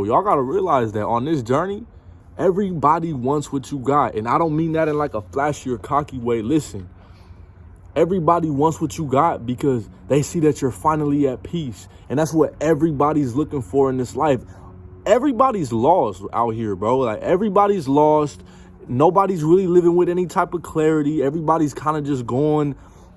Y'all gotta realize that on this journey, everybody wants what you got. And I don't mean that in like a flashy or cocky way. Listen, everybody wants what you got because they see that you're finally at peace. And that's what everybody's looking for in this life. Everybody's lost out here, bro. Like, everybody's lost. Nobody's really living with any type of clarity. Everybody's kind of just going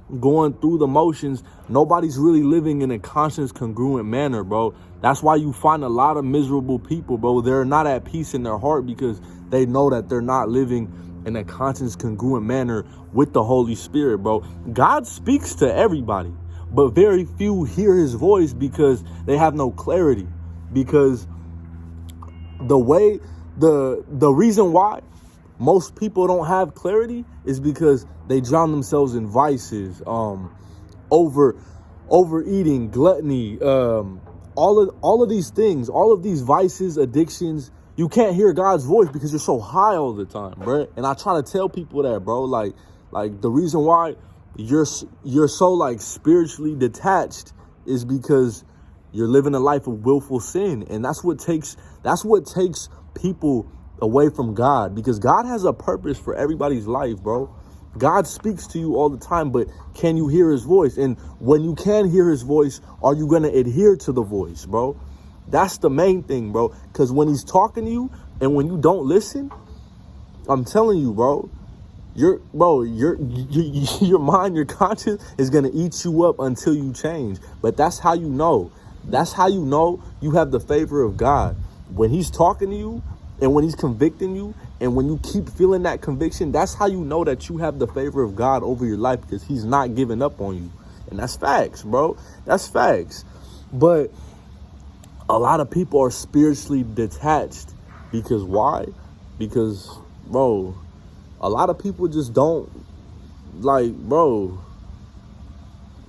through the motions. Nobody's really living in a conscious, congruent manner, bro. That's why you find a lot of miserable people, bro. They're not at peace in their heart because they know that they're not living in a conscious, congruent manner with the Holy Spirit, bro. God speaks to everybody, but very few hear his voice because they have no clarity. Because the reason why most people don't have clarity is because they drown themselves in vices, overeating, gluttony, all of these things, all of these vices, addictions. You can't hear God's voice because you're so high all the time, bro. And I try to tell people that, bro, like the reason why you're so like spiritually detached is because you're living a life of willful sin. And that's what takes people away from God, because God has a purpose for everybody's life, bro. God speaks to you all the time, but can you hear his voice? And when you can hear his voice, are you going to adhere to the voice, bro? That's the main thing, bro. Because when he's talking to you and when you don't listen, I'm telling you, bro, your mind, your conscience is going to eat you up until you change. But that's how you know. That's how you know you have the favor of God. When he's talking to you and when he's convicting you and when you keep feeling that conviction, that's how you know that you have the favor of God over your life, because he's not giving up on you. And that's facts, bro. That's facts. But a lot of people are spiritually detached because why? Because, bro, a lot of people just don't, like, bro,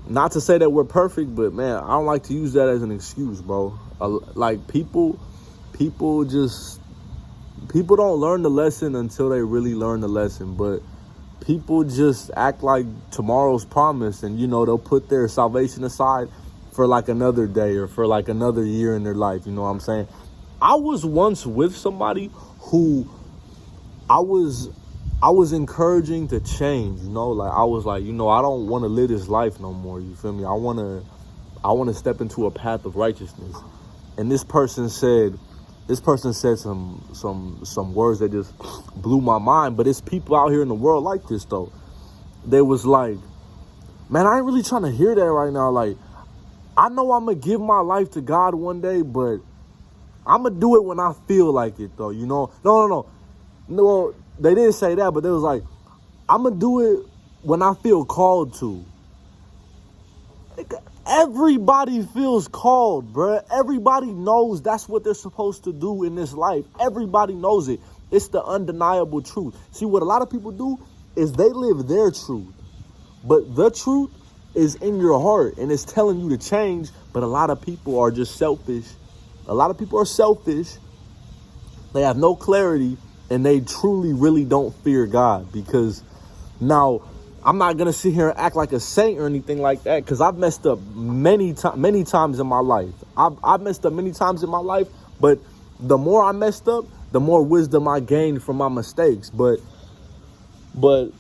not to say that we're perfect, but man, I don't like to use that as an excuse, bro. Like, people don't learn the lesson until they really learn the lesson. But people just act like tomorrow's promise, and, you know, they'll put their salvation aside for like another day or for like another year in their life. You know what I'm saying? I was once with somebody who I was encouraging to change, you know, like I was like, you know, I don't want to live this life no more. You feel me? I want to step into a path of righteousness. And this person said some words that just blew my mind. But it's people out here in the world like this, though. They was like, man, I ain't really trying to hear that right now. Like, I know I'm going to give my life to God one day, but I'm going to do it when I feel like it, though, you know? No, they didn't say that, but they was like, I'm going to do it when I feel called to. Everybody feels called, bruh. Everybody knows that's what they're supposed to do in this life. Everybody knows it. It's the undeniable truth. See, what a lot of people do is they live their truth. But the truth is in your heart, and it's telling you to change. But a lot of people are just selfish. A lot of people are selfish. They have no clarity, and they truly, really don't fear God. Because now, I'm not going to sit here and act like a saint or anything like that, because I've messed up many times in my life. I've messed up many times in my life, but the more I messed up, the more wisdom I gained from my mistakes. But what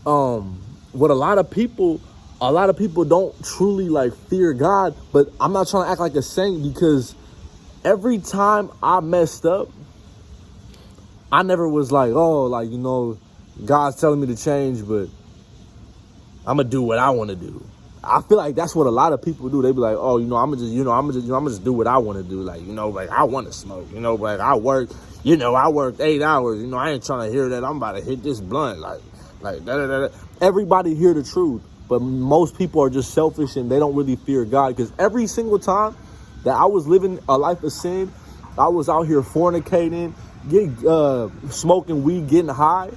a lot of people don't truly like fear God. But I'm not trying to act like a saint, because every time I messed up, I never was like, oh, like, you know, God's telling me to change, but I'm gonna do what I want to do. I feel like that's what a lot of people do. They be like, oh, you know, I'm gonna just do what I want to do. Like, you know, like, I want to smoke, you know, like I worked 8 hours, you know, I ain't trying to hear that. I'm about to hit this blunt, like da. Everybody hear the truth, but most people are just selfish and they don't really fear God. Because every single time that I was living a life of sin, I was out here fornicating, smoking weed, getting high.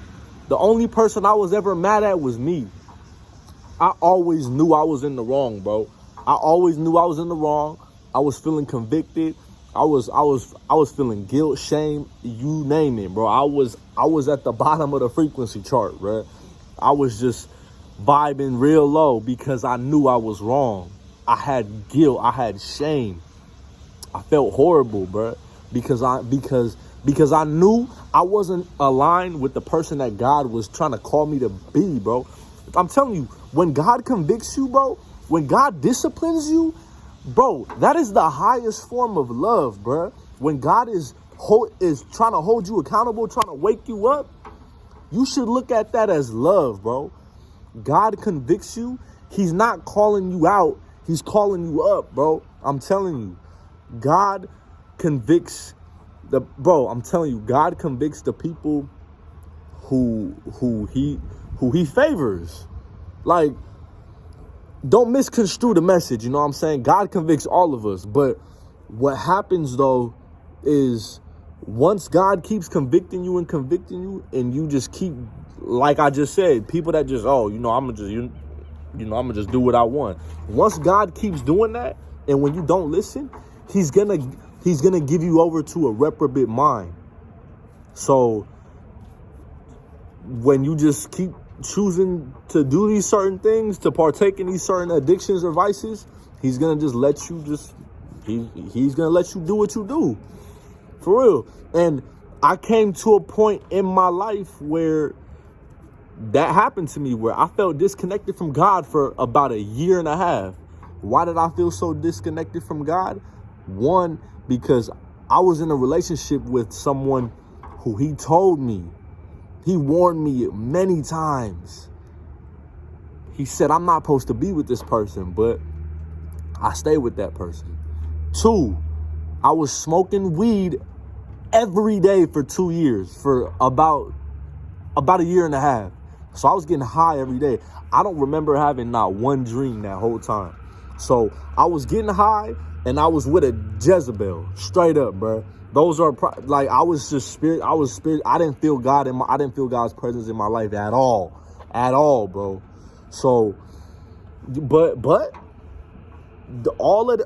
The only person I was ever mad at was me. I always knew I was in the wrong, bro. I always knew I was in the wrong. I was feeling convicted. I was feeling guilt, shame, you name it, bro. I was at the bottom of the frequency chart, bro. I was just vibing real low because I knew I was wrong. I had guilt. I had shame. I felt horrible, bro, because I knew I wasn't aligned with the person that God was trying to call me to be, bro. I'm telling you, when God convicts you, bro, when God disciplines you, bro, that is the highest form of love, bro. When God is trying to hold you accountable, trying to wake you up, you should look at that as love, bro. God convicts you. He's not calling you out. He's calling you up, bro. I'm telling you. God convicts I'm telling you, God convicts the people who he favors. Like, don't misconstrue the message, you know what I'm saying? God convicts all of us. But what happens though is once God keeps convicting you, and you just keep, like I just said, people that just, I'm gonna just do what I want. Once God keeps doing that, and when you don't listen, he's gonna give you over to a reprobate mind. So when you just keep choosing to do these certain things, to partake in these certain addictions or vices, he's gonna just let you he's gonna let you do what you do. For real. And I came to a point in my life where that happened to me, where I felt disconnected from God for about 1.5 years. Why did I feel so disconnected from God? One, because I was in a relationship with someone who he warned me many times. He said, I'm not supposed to be with this person, but I stayed with that person. 2, I was smoking weed every day for 2 years, for about 1.5 years. So I was getting high every day. I don't remember having not one dream that whole time. So I was getting high, and I was with a Jezebel, straight up, bro. Those are I was spirit. I didn't feel God I didn't feel God's presence in my life at all, bro. So, but all of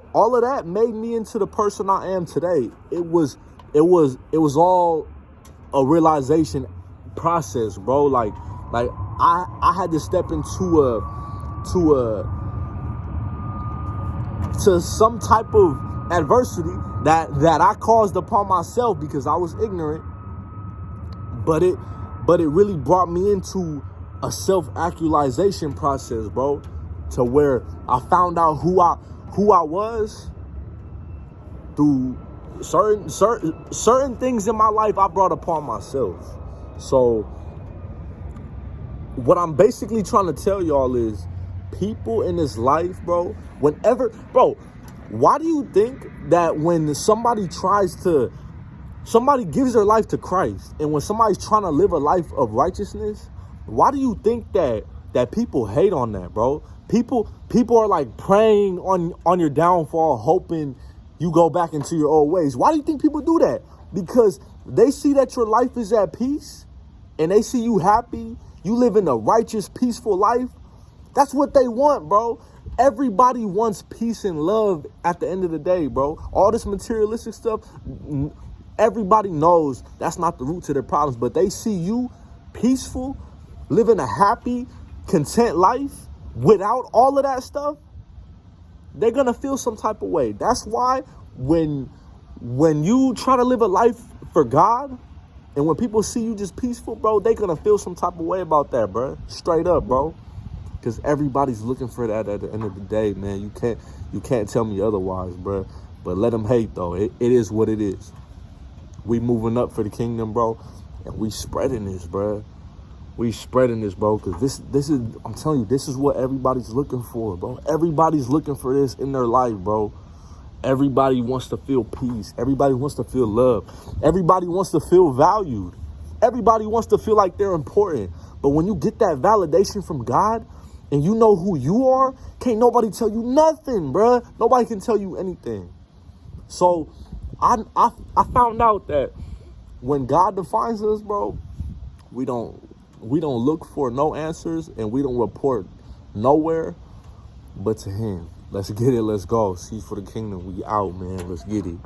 that made me into the person I am today. It was all a realization process, bro. Like I had to step into some type of adversity that I caused upon myself because I was ignorant. But it really brought me into a self-actualization process, bro, to where I found out who I was through certain things in my life I brought upon myself. So what I'm basically trying to tell y'all is, people in this life, bro, why do you think that when somebody gives their life to Christ, and when somebody's trying to live a life of righteousness, why do you think that people hate on that, bro? People are like praying on your downfall, hoping you go back into your old ways. Why do you think people do that? Because they see that your life is at peace, and they see you happy, you live in a righteous, peaceful life. That's what they want, bro. Everybody wants peace and love at the end of the day, bro. All this materialistic stuff, everybody knows that's not the root to their problems, but they see you peaceful, living a happy, content life without all of that stuff, they're going to feel some type of way. That's why when you try to live a life for God, and when people see you just peaceful, bro, they're going to feel some type of way about that, bro. Straight up, bro. Because everybody's looking for that at the end of the day, man. You can't tell me otherwise, bro. But let them hate, though. It is what it is. We moving up for the kingdom, bro. And we spreading this, bro. We spreading this, bro. Because this is, I'm telling you, this is what everybody's looking for, bro. Everybody's looking for this in their life, bro. Everybody wants to feel peace. Everybody wants to feel love. Everybody wants to feel valued. Everybody wants to feel like they're important. But when you get that validation from God, and you know who you are, can't nobody tell you nothing, bruh. Nobody can tell you anything. So I found out that when God defines us, bro, we don't look for no answers, and we don't report nowhere but to him. Let's get it. Let's go. See for the kingdom. We out, man. Let's get it.